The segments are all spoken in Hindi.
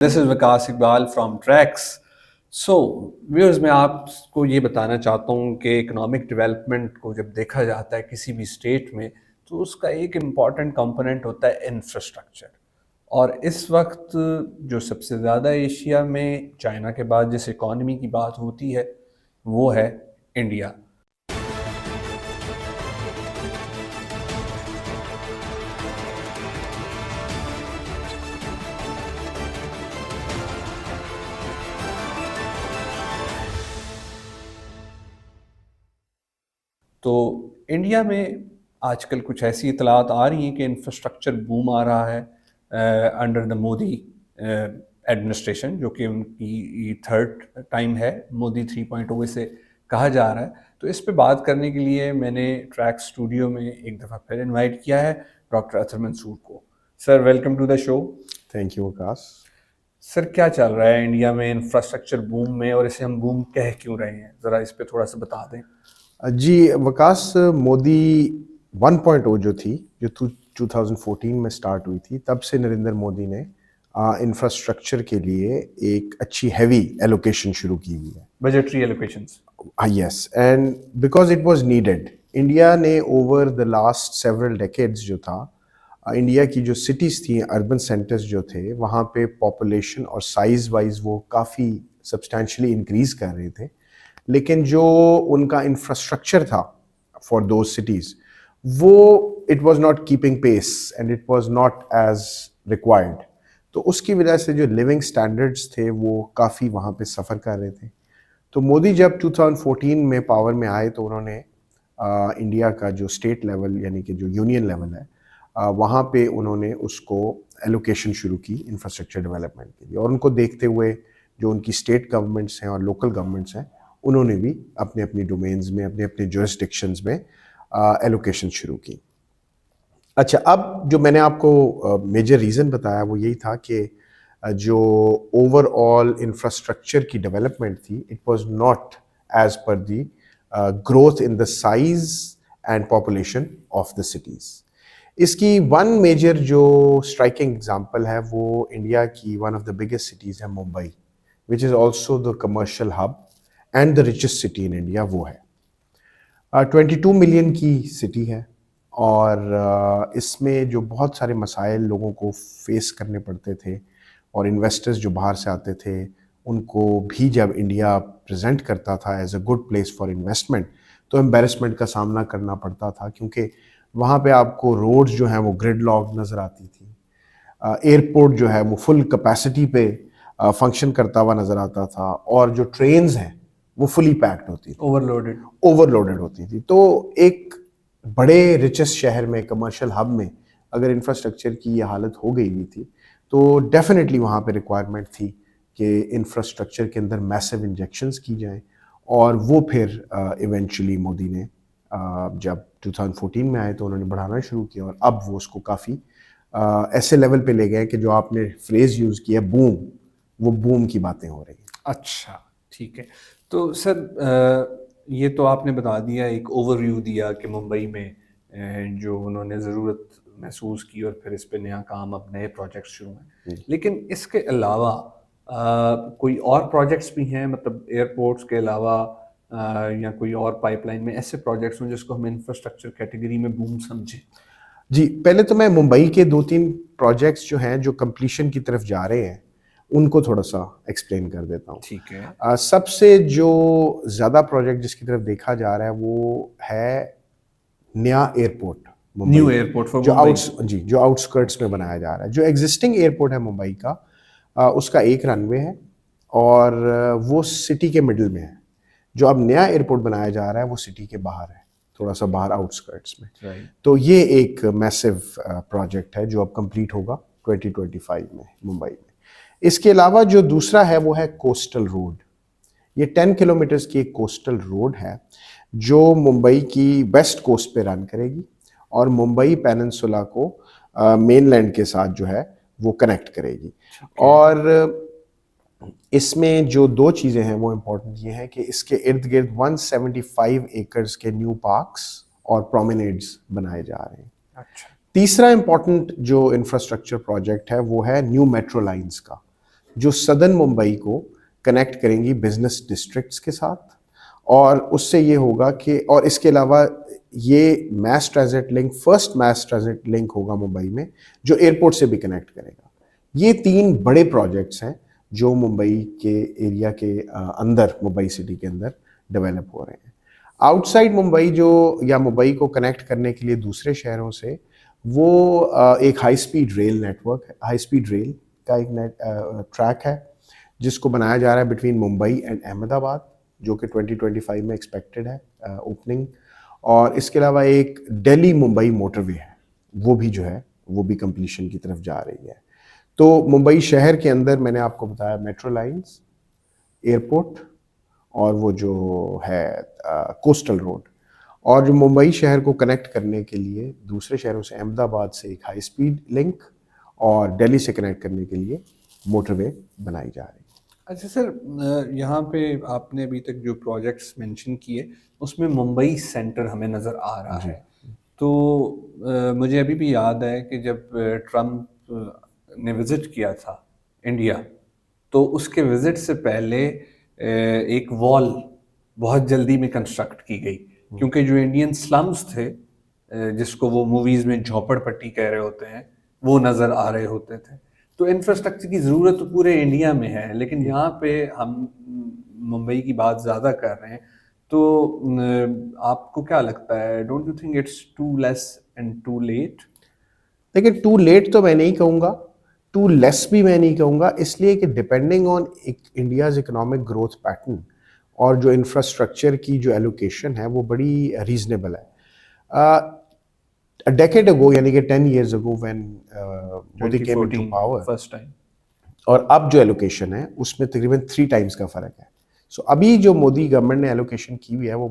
This is Vikas Iqbal from tracks. So viewers, मैं आपको ये बताना चाहता हूँ कि इकोनॉमिक डेवलपमेंट को जब देखा जाता है किसी भी स्टेट में, तो उसका एक इम्पॉर्टेंट कंपोनेंट होता है इंफ्रास्ट्रक्चर। और इस वक्त जो सबसे ज़्यादा एशिया में चाइना के बाद जिस इकॉनमी की बात होती है वो है इंडिया। तो इंडिया में आजकल कुछ ऐसी इतलात आ रही हैं कि इंफ्रास्ट्रक्चर बूम आ रहा है अंडर द मोदी एडमिनिस्ट्रेशन, जो कि उनकी थर्ड टाइम है। मोदी 3.0 इसे कहा जा रहा है। तो इस पे बात करने के लिए मैंने ट्रैक स्टूडियो में एक दफ़ा फिर इनवाइट किया है डॉक्टर अतर मंसूर को। Sir, welcome to the show. Thank you Vikas. Sir, क्या चल रहा है इंडिया में इंफ्रास्ट्रक्चर बूम में, और इसे हम बूम कह क्यों रहे हैं? ज़रा इस पे थोड़ा सा बता दें। जी विकास, मोदी 1.0 जो थी, जो 2014 में स्टार्ट हुई थी, तब से नरेंद्र मोदी ने इंफ्रास्ट्रक्चर के लिए एक अच्छी हैवी एलोकेशन शुरू की हुई है। Budgetary allocations. Yes, and because it was needed. India ने over the last several decades जो था, इंडिया की जो सिटीज़ थी, अर्बन सेंटर्स जो थे, वहाँ पे पॉपुलेशन और साइज़ वाइज वो काफ़ी सब्सटैंशियली इंक्रीज़ कर रहे थे, लेकिन जो उनका इंफ्रास्ट्रक्चर था फॉर दोज सिटीज़, वो it was not keeping pace and it was not as required. तो उसकी वजह से जो लिविंग स्टैंडर्ड्स थे वो काफ़ी वहाँ पे सफ़र कर रहे थे। तो मोदी जब 2014 में पावर में आए तो उन्होंने इंडिया का जो स्टेट लेवल यानी कि जो यूनियन लेवल है, वहाँ पे उन्होंने उसको एलोकेशन शुरू की इंफ्रास्ट्रक्चर डेवलपमेंट के लिए। और उनको देखते हुए जो उनकी स्टेट गवर्नमेंट्स हैं और लोकल गवर्नमेंट्स हैं, उन्होंने भी अपने अपनी डोमेन्स में, अपने अपने जुरिस्डिक्शंस में एलोकेशन शुरू की। अच्छा, अब जो मैंने आपको मेजर रीज़न बताया वो यही था कि जो ओवरऑल इंफ्रास्ट्रक्चर की डेवलपमेंट थी, it was not as per the growth in the size and population of the cities. इसकी वन मेजर जो स्ट्राइकिंग एग्जांपल है वो इंडिया की one of the biggest cities है Mumbai, which is also the commercial hub and the richest city in India. वो है 22 मिलियन की सिटी है, और इसमें जो बहुत सारे मसाइल लोगों को फेस करने पड़ते थे, और इन्वेस्टर्स जो बाहर से आते थे उनको भी जब इंडिया प्रेजेंट करता था as a good place for investment, तो एम्बेरसमेंट का सामना करना पड़ता था, क्योंकि वहाँ पे आपको रोड्स जो हैं वो ग्रिड लॉक नज़र आती थी। एयरपोर्ट जो है वो फुल कैपेसिटी पे फंक्शन करता हुआ नज़र आता था, और जो ट्रेन्स हैं वो फुली पैक्ड होती थी, ओवरलोडेड होती थी। तो एक बड़े रिचेस्ट शहर में, कमर्शियल हब में, अगर इंफ्रास्ट्रक्चर की ये हालत हो गई हुई थी, तो डेफिनेटली वहाँ पे रिक्वायरमेंट थी कि इंफ्रास्ट्रक्चर के अंदर मैसिव इंजेक्शंस की जाएं। और वो फिर इवेंचुअली मोदी ने जब 2014 में आए तो उन्होंने बढ़ाना शुरू किया, और अब वो उसको काफ़ी ऐसे लेवल पे ले गए कि जो आपने फ्रेज़ यूज़ किया बूम, वो बूम की बातें हो रही हैं। अच्छा, ठीक है। तो सर, ये तो आपने बता दिया, एक ओवरव्यू दिया कि मुंबई में जो उन्होंने ज़रूरत महसूस की और फिर इस पे नया काम, अब नए प्रोजेक्ट्स शुरू हैं। लेकिन इसके अलावा कोई और प्रोजेक्ट्स भी हैं, मतलब एयरपोर्ट्स के अलावा, या कोई और पाइपलाइन में ऐसे प्रोजेक्ट्स हों जिसको हम इंफ्रास्ट्रक्चर कैटेगरी में बूम समझें? जी, पहले तो मैं मुंबई के 2-3 प्रोजेक्ट्स जो हैं, जो कंप्लीशन की तरफ जा रहे हैं, उनको थोड़ा-सा एक्सप्लेन कर देता हूँ। ठीक है। सबसे जो ज़्यादा प्रोजेक्ट जिसकी तरफ देखा जा रहा है, वो है नया एयरपोर्ट मुंबई न्यू में, एयरपोर्ट फॉर मुंबई। जो आउटस्कर्ट्स में बनाया जा रहा है। जो एग्जिस्टिंग एयरपोर्ट है मुंबई का, उसका एक रनवे है, और वो सिटी के मिडल में है। जो अब नया एयरपोर्ट बनाया जा रहा है वो सिटी के बाहर है, थोड़ा सा बाहर आउटस्कर्ट्स में। राइट। तो ये एक मैसिव प्रोजेक्ट है जो अब कंप्लीट होगा 2025 में मुंबई में। इसके अलावा जो दूसरा है वो है कोस्टल रोड। ये 10 किलोमीटर्स की एक कोस्टल रोड है जो मुंबई की वेस्ट कोस्ट पे रन करेगी, और मुंबई पेनिनसुला को मेनलैंड के साथ जो है वो कनेक्ट करेगी। और इसमें जो दो चीज़ें हैं वो इम्पोर्टेंट ये है कि इसके इर्द गिर्द 175 एकर्स के न्यू पार्क्स और प्रोमेनेड्स बनाए जा रहे हैं। अच्छा। तीसरा इम्पोर्टेंट जो इंफ्रास्ट्रक्चर प्रोजेक्ट है वो है न्यू मेट्रो लाइंस का। जो सदर्न मुंबई को कनेक्ट करेंगी बिजनेस डिस्ट्रिक्ट्स के साथ। और उससे ये होगा कि, और इसके अलावा ये mass transit link, first mass transit link होगा मुंबई में जो एयरपोर्ट से भी कनेक्ट करेगा। ये 3 बड़े प्रोजेक्ट्स हैं जो मुंबई के एरिया के अंदर, मुंबई सिटी के अंदर डेवलप हो रहे हैं। आउटसाइड मुंबई जो, या मुंबई को कनेक्ट करने के लिए दूसरे शहरों से, वो एक हाई स्पीड रेल नेटवर्क है, हाई स्पीड रेल का एक ट्रैक है जिसको बनाया जा रहा है बिटवीन मुंबई एंड अहमदाबाद, जो कि 2025 में एक्सपेक्टेड है ओपनिंग। और इसके अलावा एक दिल्ली मुंबई मोटरवे है, वो भी जो है वो भी कंप्लीशन की तरफ जा रही है। तो मुंबई शहर के अंदर मैंने आपको बताया मेट्रो लाइंस, एयरपोर्ट, और वो जो है कोस्टल रोड। और जो मुंबई शहर को कनेक्ट करने के लिए दूसरे शहरों से, अहमदाबाद से एक हाई स्पीड लिंक, और दिल्ली से कनेक्ट करने के लिए मोटरवे बनाई जा रही है। अच्छा सर, यहाँ पे आपने अभी तक जो प्रोजेक्ट्स मेंशन किए उसमें मुंबई सेंटर हमें नज़र आ रहा है। तो मुझे अभी भी याद है कि जब ट्रम्प ने विज़िट किया था इंडिया, तो उसके विज़िट से पहले एक वॉल बहुत जल्दी में कंस्ट्रक्ट की गई, क्योंकि जो इंडियन स्लम्स थे, जिसको वो मूवीज़ में झोपड़पट्टी कह रहे होते हैं, वो नज़र आ रहे होते थे। तो इंफ्रास्ट्रक्चर की ज़रूरत तो पूरे इंडिया में है, लेकिन यहाँ पे हम मुंबई की बात ज़्यादा कर रहे हैं। तो आपको क्या लगता है, don't you think it's too less and too late? देखिए, टू लेट तो मैं नहीं कहूँगा, टू लेस भी मैं नहीं कहूँगा, इसलिए कि depending on India's economic growth pattern और जो इंफ्रास्ट्रक्चर की जो एलोकेशन है वो बड़ी रीजनेबल है। A decade ago, यानी कि 10 years ago when Modi came into power, first time, और अब जो एलोकेशन है उसमें तकरीबन 3 टाइम्स का फर्क है। सो अभी जो मोदी गवर्नमेंट ने एलोकेशन की हुई है वो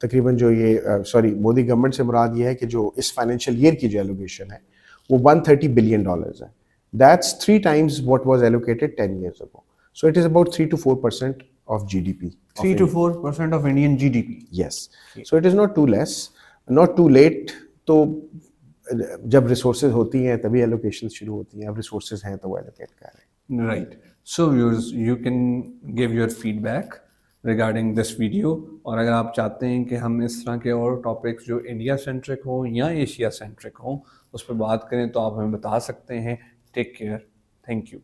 तकरीबन जो ये सॉरी, मोदी गवर्नमेंट से मुराद ये है कि जो इस फाइनेंशियल ईयर की जो एलोकेशन है वो $130 बिलियन है। That's 3 times what was allocated 10 years ago. So it is about 3 to 4% of GDP. 3 to 4% of Indian GDP. Yes. So it is not too less, not too late. तो जब रिसोर्सेज होती हैं तभी एलोकेशन शुरू होती हैं, अब रिसोर्सेज हैं तो वो एलोकेट कर रहे हैं। Right. So viewers, you can give your feedback regarding this video, और अगर आप चाहते हैं कि हम इस तरह के और टॉपिक्स जो इंडिया सेंट्रिक हों या एशिया सेंट्रिक हों उस पर बात करें, तो आप हमें बता सकते हैं। Take care, thank you.